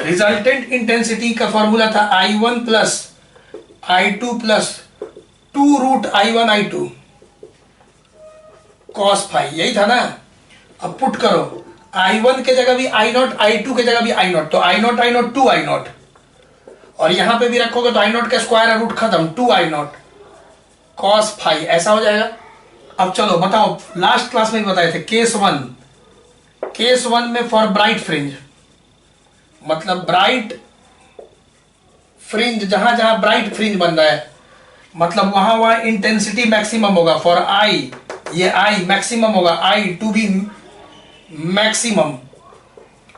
Resultant intensity का formula था I1 plus I2 plus 2√I1 I2 cos phi, यही था ना। अब पुट करो, I1 के जगह भी I0, I2 के जगह भी I0, तो I0 I0 2 I0, और यहां पे भी रखोगे तो I0 का स्क्वायर रूट खत्म 2 I0 कॉस फाई, ऐसा हो जाएगा। अब चलो बताओ, लास्ट क्लास में भी बताए थे केस वन में फॉर ब्राइट फ्रिंज, मतलब ब्राइट फ्रिंज, जहां जहां ब्राइट फ्रिंज बन रहा है मतलब वहां वहां इंटेंसिटी मैक्सिमम होगा फॉर आई, ये आई मैक्सिमम होगा, आई टू बी मैक्सिमम।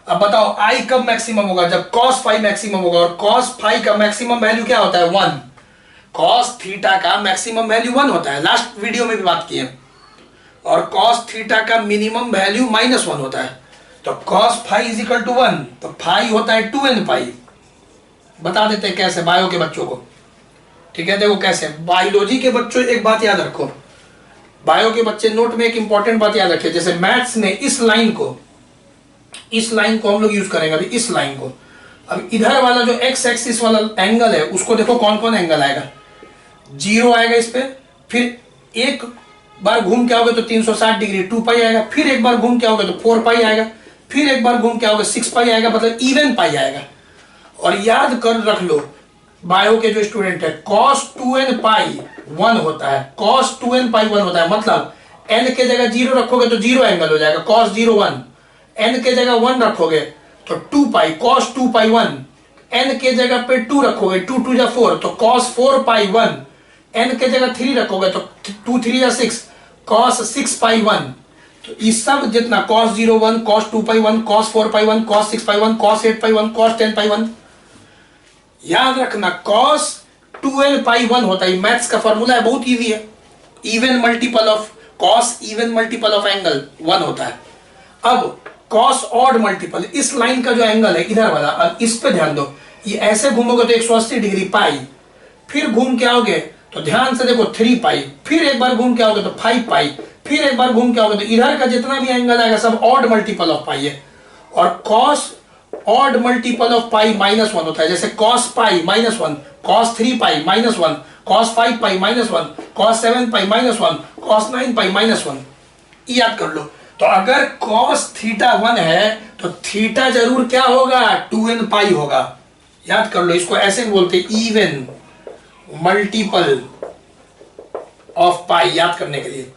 अब बताओ आई कब मैक्सिमम होगा, जब कॉस फाई मैक्सिमम होगा, और कॉस फाई का मैक्सिमम वैल्यू क्या होता है 1, कॉस थीटा का मैक्सिमम वैल्यू 1 होता है, लास्ट वीडियो में भी बात की है, और कॉस थीटा का मिनिमम वैल्यू -1 होता है। तो cos phi is equal to 1, तो फाई होता है 2n पाई। बता देते हैं कैसे बायो के बच्चों को, ठीक है। देखो कैसे, बायोलॉजी के बच्चों एक बात याद रखो, बायो के बच्चे नोट में एक इंपॉर्टेंट बात याद रखें, जैसे मैथ्स में इस लाइन को हम लोग यूज करेंगे अभी, इस लाइन को। अब इधर वाला जो एक्स एक्सिस वाला एंगल है उसको देखो कौन कौन एंगल आएगा, 0 आएगा इस पे, फिर एक बार घूम के आओगे तो 360 डिग्री 2 पाई आएगा, फिर एक बार घूम के आओगे तो 4 पाई आएगा, फिर एक बार घूम के आओगे 6 पाई आएगा, मतलब इवन पाई आएगा। और याद कर रख लो, बायो के जो स्टूडेंट है, cos 2n पाई 1 होता है, cos 2n पाई 1 होता है, मतलब n के जगह 0 रखोगे तो 0 एंगल हो जाएगा cos 0 1, n के जगह 1 रखोगे तो 2 पाई cos 2 पाई 1, n के जगह पे 2 रखोगे 2 2 जा 4 तो cos 4 पाई 1, n के जगह 3 रखोगे तो 2 3 जा 6 cos 6 पाई 1। तो ये सब जितना cos 0 1, cos 2 पाई 1, cos 4 पाई 1, cos 6 पाई 1, cos 8 पाई 1, cos 10 पाई 1, याद रखना cos 2n पाई 1 होता है। मैथ्स का फॉर्मूला है, बहुत इजी है, even multiple of cos even multiple of angle 1 होता है। अब cos ऑड मल्टीपल, इस लाइन का जो एंगल है इधर वाला, अब इस पे ध्यान दो, ये ऐसे घूमोगे तो 180 डिग्री पाई, फिर घूम के आओगे तो ध्यान से देखो 3 पाई, फिर एक बार घूम के आओगे तो 5 पाई, फिर एक बार घूम के आओगे तो इधर का जितना भी एंगल आएगा सब ऑड मल्टीपल ऑफ पाई है। और cos ऑड मल्टीपल ऑफ पाई -1 होता है, जैसे cos पाई -1, cos 3 पाई -1, cos 5 पाई -1, cos 7 पाई -1, cos 9 पाई -1, याद कर लो। तो अगर cos थीटा 1 है तो थीटा जरूर क्या होगा 2n पाई होगा, याद कर लो। इसको ऐसे बोलते हैं इवन मल्टीपल ऑफ पाई, याद करने के लिए।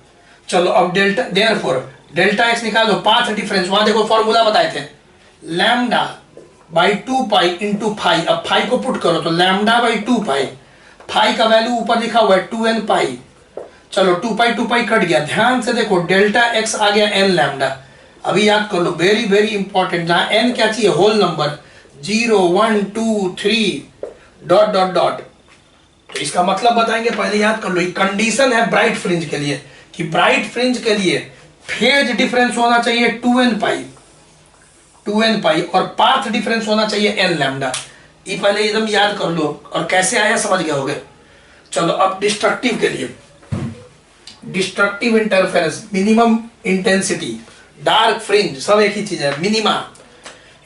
चलो अब डेल्टा, देयरफॉर डेल्टा एक्स निकालो, पाथ डिफरेंस, वहां देखो फॉर्मूला बताए थे lambda by 2 pi into phi. अब फाई को पुट करो तो लैम्डा बाई 2 पाई, फाई का वैल्यू ऊपर लिखा हुआ है 2n पाई। चलो 2 पाई कट गया, ध्यान से देखो डेल्टा एक्स आ गया n लैम्डा। अभी याद कर लो, वेरी वेरी इंपॉर्टेंट, जहां n क्या चाहिए whole number, 0 1 2 3 dot dot dot. तो इसका मतलब बताएंगे, पहले याद कर लो, ये कंडीशन है ब्राइट फ्रिंज के लिए कि ब्राइट फ्रिंज के लिए फेज डिफरेंस होना चाहिए 2n पाई और पाथ डिफरेंस होना चाहिए n लैम्डा। ये पहले एकदम याद कर लो, और कैसे आया समझ गए होगे। चलो अब डिस्ट्रक्टिव के लिए, destructive interference, minimum intensity, dark fringe, सब एक ही चीज है, मिनिमा।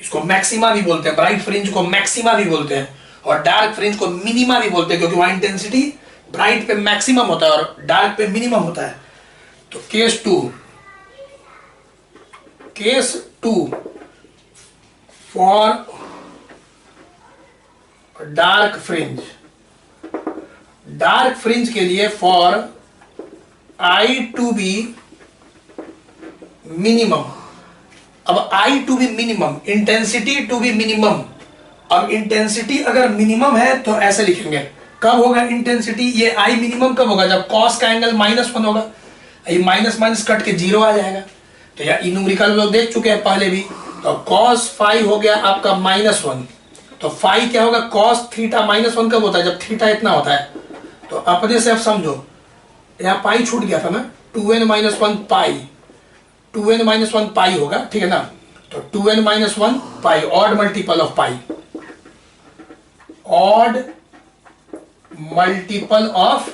इसको मैक्सिमा भी बोलते हैं, ब्राइट फ्रिंज को मैक्सिमा भी बोलते हैं और डार्क फ्रिंज को मिनिमा भी बोलते हैं, क्योंकि वहां इंटेंसिटी ब्राइट पे मैक्सिमम होता है और डार्क पे मिनिमम होता है। तो case two for dark fringe, dark fringe के लिए for I to be minimum. अब I to be minimum, intensity to be minimum. अब इंटेंसिटी अगर मिनिमम है तो ऐसे लिखेंगे, कब होगा इंटेंसिटी, ये आई मिनिमम कब होगा, जब कॉस का एंगल -1 होगा, ये माइनस माइनस कट के 0 आ जाएगा। तो यार न्यूमेरिकल लोग देख चुके हैं पहले भी। तो cos फाई हो गया आपका -1, तो फाई क्या होगा, cos थीटा -1 कब होता है, जब थीटा इतना होता है। तो अपने से आप समझो, यहाँ पाई छूट गया था ना, 2n - 1 पाई, 2n - 1 पाई होगा, ठीक है ना। तो 2n - 1 pi, odd multiple of pi, odd multiple of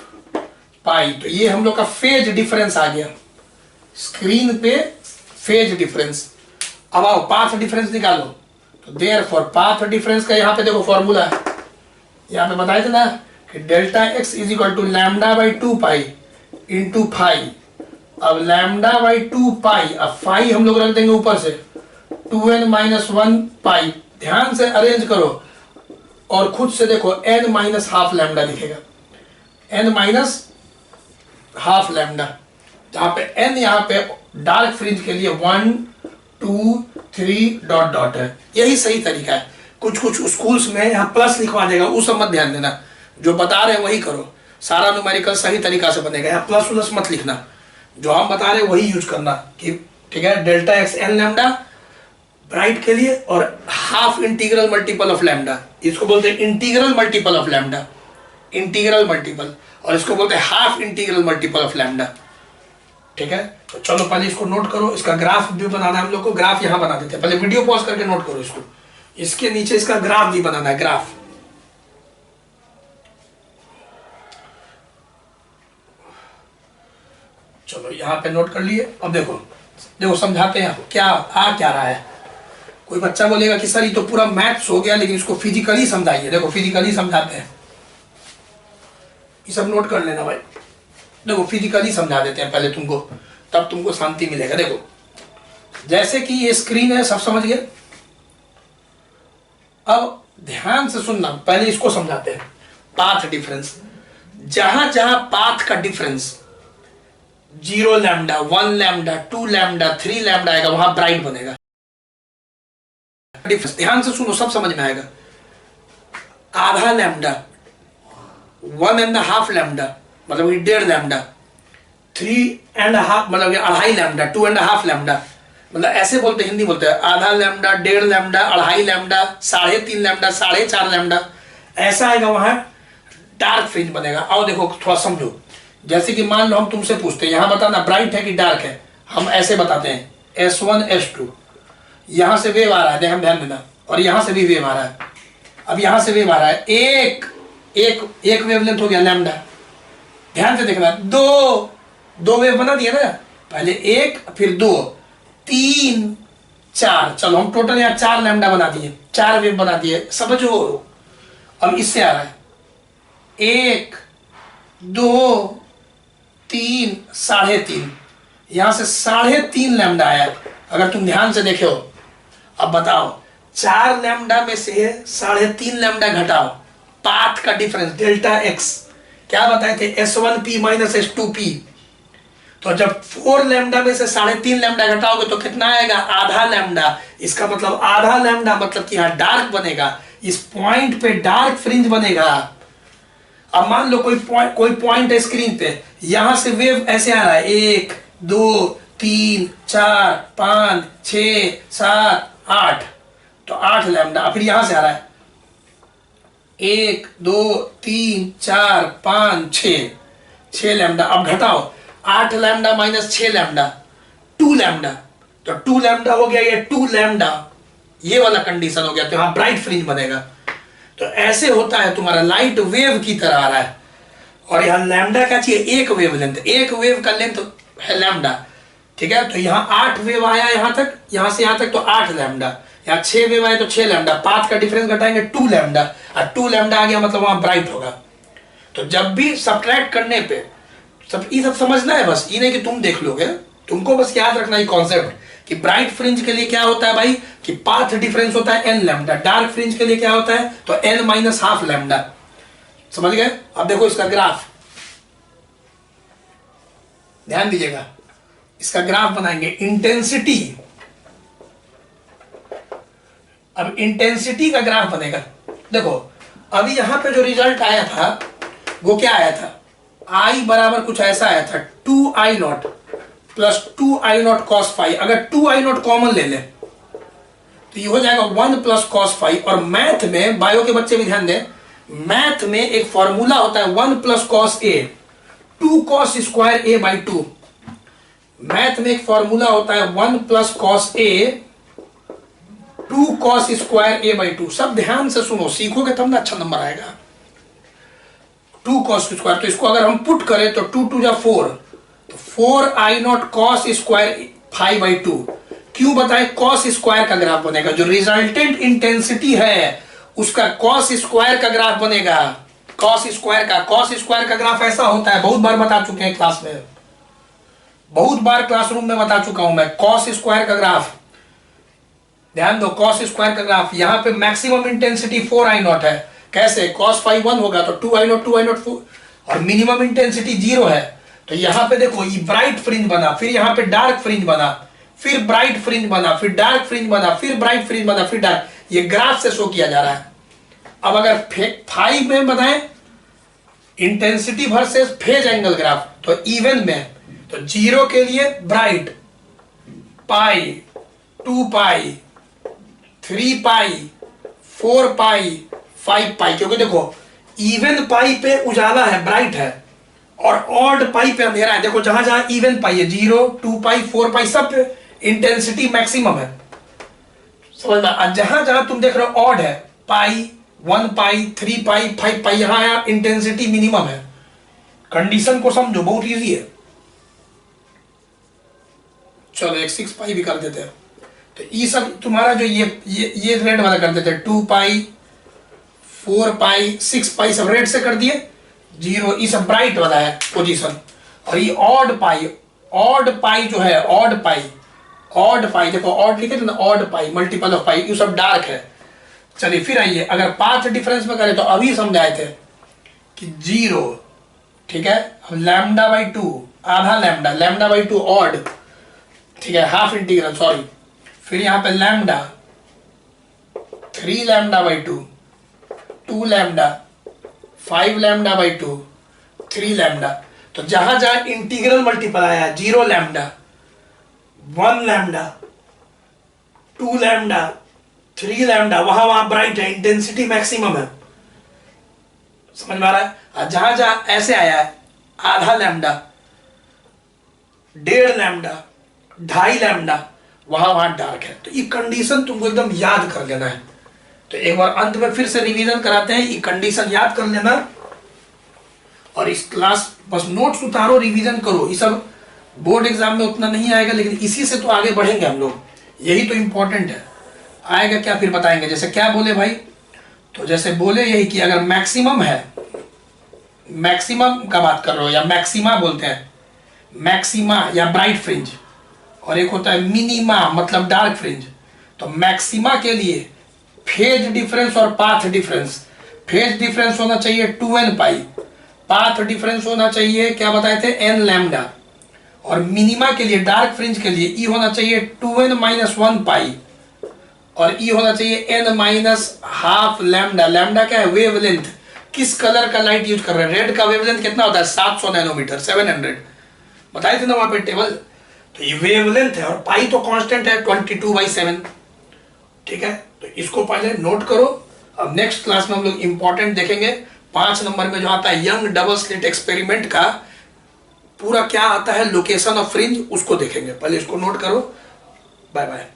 pi. तो ये हम लोग का फेज डिफरेंस आ गया स्क्रीन पे, फेज डिफरेंस। अब आओ पाथ डिफरेंस निकालो, तो देयरफॉर पाथ डिफरेंस का यहाँ पे देखो फॉर्मूला है, यहाँ पे बताए थे ना कि delta x is equal to lambda by 2 pi into phi. अब लैम्डा बाई 2 पाई, अब फाई हम लोग रख देंगे ऊपर से 2n माइनस 1 पाई। ध्यान से अरेंज करो और खुद से देखो n माइनस हाफ लैम्डा दिखेगा, n माइनस हाफ लैम्डा, जहां पे n यहाँ पे डार्क फ्रिंज के लिए 1 2 3 डॉट डॉट है। यही सही तरीका है। कुछ कुछ स्कूल्स में यहाँ प्लस लिखवा देगा, उस सब मत ध्यान देना, जो बता रहे हैं वही करो, सारा न्यूमेरिकल सही तरीका से बनेगा। यहाँ प्लस उलस मत लिखना, जो हम बता रहे हैं वही यूज करना कि ठीक है। Delta x n lambda bright के लिए और half integral multiple of lambda, इसको बोलते हैं integral multiple of lambda, integral multiple, और इसको बोलते हैं half integral multiple of lambda. ठीक है, तो चलो पहले इसको नोट करो। इसका ग्राफ भी बनाना है हम लोग को, ग्राफ यहाँ बना देते हैं। पहले वीडियो पॉज करके नोट करो इसको, इसके नीचे इसका ग्राफ भी बनाना है, ग्राफ। चलो यहाँ पे नोट कर लिए। अब देखो देखो समझाते हैं क्या क्या रहा है। कोई बच्चा बोलेगा कि सर ये तो पूरा मैथ्स हो गया, लेकिन इसको फिजिकली समझाइए। देखो फिजिकली समझाते हैं, ये सब नोट कर लेना भाई। देखो फिजिकली समझा देते हैं पहले तुमको, तब तुमको शांति मिलेगा। देखो जैसे कि ये स्क्रीन है, सब समझ गए। अब ध्यान से सुनना, पहले इसको समझाते हैं। पाथ डिफरेंस, जहां जहां पाथ का difference 0 lambda 1 lambda 2 lambda 3 lambda आएगा, वहां ब्राइट बनेगा। ध्यान से सुनो, सब समझ में आएगा। आधा लैम्डा 1.5 लैम्डा मतलब 1.5 लैम्डा, 3.5 मतलब 2.5 लैम्डा, 2.5 लैम्डा मतलब ऐसे बोलते, हिंदी बोलते हैं आधा lambda, 1.5 lambda, 2.5 lambda, 3.5 lambda, 4.5 lambda, ऐसा आएगा, वहां डार्क फ्रिंज बनेगा। आओ देखो थोड़ा समझो। जैसे कि मान लो हम तुमसे पूछते हैं, यहां बताना ब्राइट है कि डार्क है, हम ऐसे बताते हैं S1 S2। यहां से वेव आ रहा है, हम ध्यान देना, और यहां से भी वेव आ रहा है। अब यहां से वेव आ रहा है, एक वेवलेंथ हो गया लैम्डा। ध्यान से देखना, दो वेव बना दिया ना, पहले एक फिर 2 3 4, चलो हम टोटल यहाँ 4 लैम्डा बना दिए, 4 वेव बना दिए, समझो। अब इससे आ रहा है 1 2 3 3.5, यहां से 3.5 लैम्डा आया अगर तुम ध्यान से देखो। अब बताओ 4 लैम्डा में से 3.5 लैम्डा घटाओ, पाथ का डिफरेंस डेल्टा एक्स क्या बताए थे, S1P माइनस S2P। तो जब 4 लैम्डा में से 3.5 लैम्डा घटाओगे तो कितना आएगा, आधा लैम्डा। इसका मतलब आधा लैम्डा मतलब कि यहाँ डार्क बनेगा, इस पॉइंट पे डार्क फ्रिंज बनेगा। अब मान लो कोई पॉइंट है स्क्रीन पे, यहां से वेव ऐसे आ रहा है 1 2 3 4 5 6 7 8, तो 8 लैम्डा। फिर यहां से आ रहा है 1 2 3 4 5 6 लैम्डा। अब घटाओ 8 लैम्डा माइनस 6 लैम्डा, 2 लैम्डा, तो 2 लैम्डा हो गया, ये 2 लैम्डा, ये वाला कंडीशन हो गया, तो यहां ब्राइट फ्रिंज बनेगा। तो ऐसे होता है, तुम्हारा लाइट वेव की तरह आ रहा है, और यहाँ लैम्डा क्या चाहिए, एक वेव लेंथ, एक वेव का लेंथ है लैम्डा। ठीक है, तो यहाँ 8 वेव आया यहां तक, यहां से यहां तक, तो 8 लैम्डा। यहाँ 6 वेव आए तो 6 लैम्डा, पाथ का डिफरेंस घटाएंगे 2 लैम्डा, और 2 लैम्डा आ गया मतलब वहां ब्राइट होगा। तो जब भी सब्ट्रैक्ट करने पे ये सब समझना है, बस ये नहीं कि तुम देख लोगे, तुमको बस याद रखना ये कॉन्सेप्ट कि ब्राइट फ्रिंज के लिए क्या होता है भाई, कि पाथ डिफरेंस होता है n लैम्डा, डार्क फ्रिंज के लिए क्या होता है, तो n माइनस हाफ लैम्डा। समझ गए। अब देखो इसका ग्राफ, ध्यान दीजिएगा, इसका ग्राफ बनाएंगे इंटेंसिटी। अब इंटेंसिटी का ग्राफ बनेगा। देखो अभी यहां पे जो रिजल्ट आया था वो क्या आया था, I बराबर कुछ ऐसा आया था 2I0 plus 2I0 cos phi. अगर 2I0 कॉमन ले ले तो ये हो जाएगा 1 प्लस cos फाई। और मैथ में, बायो के बच्चे भी ध्यान दें, मैथ में एक फॉर्मूला होता है 1 plus cos A, 2 cos square A by 2। Math में एक फॉर्मूला होता है 1 plus cos A, 2 cos square A by 2। सब ध्यान से सुनो, सीखोगे तब ना अच्छा नंबर आएगा। 2 cos स्क्वायर, तो इसको अगर हम पुट करें तो 2 2 जा 4, तो 4I0 cos square phi by 2, क्यों बताएं? कॉस स्क्वायर का ग्राफ बनेगा, जो रिजल्टेंट इंटेंसिटी है उसका कॉस स्क्वायर का ग्राफ बनेगा। कॉस स्क्वायर का ग्राफ ऐसा होता है, बहुत बार बता चुके हैं क्लास में, बहुत बार क्लासरूम में बता चुका हूं मैं। कॉस स्क्वायर का ग्राफ ध्यान दो, कॉस स्क्वायर का ग्राफ, यहां पे मैक्सिमम इंटेंसिटी 4 आई नॉट है। कैसे? कॉस फाई 1 होगा तो 2 आई नॉट 4, और मिनिमम इंटेंसिटी 0 है। तो यहां पे देखो ये ब्राइट फ्रिंज बना, फिर यहां पे डार्क फ्रिंज बना, फिर ब्राइट फ्रिंज बना, फिर डार्क फ्रिंज बना, फिर ब्राइट फ्रिंज बना, फिर डार्क। ये ग्राफ से शो किया जा रहा है। अब अगर फाइव में बताएं intensity versus phase angle graph, तो इवन में तो 0 के लिए ब्राइट पाई, 2 पाई, 3 पाई, 4 पाई, 5 पाई, क्योंकि देखो इवन पाई पे उजाला है, ब्राइट है, और ऑड पाई पे अंधेरा है। देखो जहां जहां इवन पाई है 0, 2 पाई, 4 पाई, सब पे इंटेंसिटी मैक्सिमम है, समझना। जहां जहां तुम देख रहे हो ऑड है, पाई, 1 पाई, 3 पाई, 5 पाई, यहां इंटेंसिटी मिनिमम है। कंडीशन को समझो, बहुत इजी है। चलो एक 6 पाई भी कर देते हैं। तो ये सब तुम्हारा जो ये रेड वाला कर देते हैं, 2 पाई, 4 पाई, 6 पाई सब रेड से कर दिए, 0 ये सब ब्राइट वाला है पोजीशन। और ये ऑड पाई जो है, ऑड पाई देखो, ऑड लिखे थे ना, ऑड पाई मल्टीपल ऑफ पाई, ये सब डार्क है। चलिए फिर आइए, अगर पाथ डिफरेंस में करें तो अभी समझाए थे कि 0, ठीक है, लैम्डा बाई 2, आधा लैम्डा, लैम्डा बाई 2 ऑड, ठीक है, हाफ इंटीग्रल, सॉरी। फिर यहां पे lambda, 3 lambda by 2, 2 lambda, 5 lambda by 2, 3 lambda. तो जहां जहां इंटीग्रल मल्टीपल आया, 0 लैम्डा, 1 लैम्डा, 2 लैम्डा, 3 लैम्डा, वहां वहां ब्राइट है, इंटेंसिटी मैक्सिमम है, समझ में आ रहा है। जहां जहां ऐसे आया है, आधा लैम्डा, 1.5 लैम्डा, 2.5 लैम्डा, वहां वहां डार्क है। तो ये कंडीशन तुमको एकदम याद कर लेना है। तो एक बार अंत में फिर से रिवीजन कराते हैं, ये कंडीशन याद कर लेना, और इस क्लास बस नोट्स उतारो, रिवीजन करो। ये सब बोर्ड एग्जाम में उतना नहीं आएगा, लेकिन इसी से तो आगे बढ़ेंगे हम लोग, यही तो इंपॉर्टेंट है। आएगा क्या फिर बताएंगे। जैसे क्या बोले भाई, तो जैसे बोले यही कि अगर मैक्सिमम है, मैक्सिमम का बात कर रहे हो, या मैक्सिमा बोलते हैं, मैक्सिमा या ब्राइट फ्रिंज, और एक होता है मिनिमा मतलब डार्क फ्रिंज। तो मैक्सिमा के लिए फेज डिफरेंस और पाथ डिफरेंस, फेज डिफरेंस होना चाहिए 2n पाई, पाथ डिफरेंस होना चाहिए क्या बताए थे, n लैम्डा, और मिनिमा के लिए डार्क फ्रिंज के लिए ई होना चाहिए 2n माइनस 1 पाई, और ई होना चाहिए n minus half lambda. Lambda क्या है, वेवलेंथ, किस कलर का लाइट यूज कर रहे हैं। रेड का वेवलेंथ कितना होता है, 700 नैनोमीटर, 700 बताए थे ना वहां पे टेबल। तो ये वेवलेंथ है, और पाई तो कांस्टेंट है 22/7, ठीक है। तो इसको पहले नोट करो। अब नेक्स्ट क्लास में हम लोग इंपॉर्टेंट देखेंगे, 5 नंबर में जो आता है यंग डबल स्लिट एक्सपेरिमेंट का पूरा क्या आता है, लोकेशन ऑफ फ्रिंज, उसको देखेंगे। पहले इसको नोट करो। Bye bye.